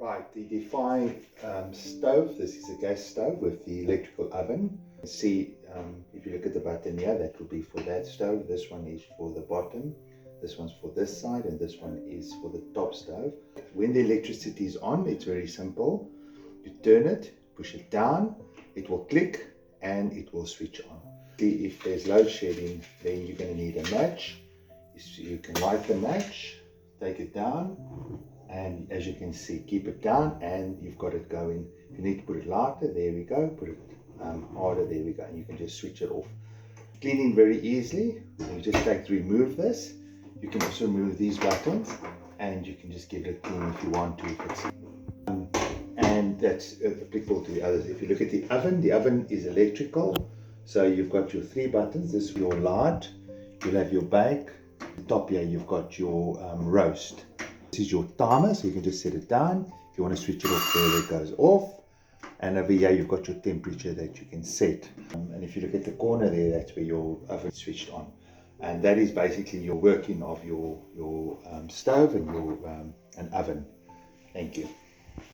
Right, the Defy stove, this is a gas stove with the electrical oven. See, if you look at the button here, that will be for that stove. This one is for the bottom, this one's for this side, and this one is for the top stove. When the electricity is on, it's very simple. You turn it, push it down, it will click and it will switch on. See, if there's load shedding, then you're going to need a match. You can light the match, take it down, and as you can see, keep it down and you've got it going. If you need to put it lighter, there we go, put it harder, there we go, and you can just switch it off. Cleaning very easily. You just remove this. You can also remove these buttons and you can just give it a clean if you want to. And that's applicable to the others. If you look at the oven is electrical. So you've got your 3 buttons. This is your light, you'll have your bake. At the top here you've got your roast. This is your timer, so you can just set it down. If you want to switch it off, there it goes off. And over here you've got your temperature that you can set. And if you look at the corner there, that's where your oven is switched on. And that is basically your working of your stove and your oven. Thank you.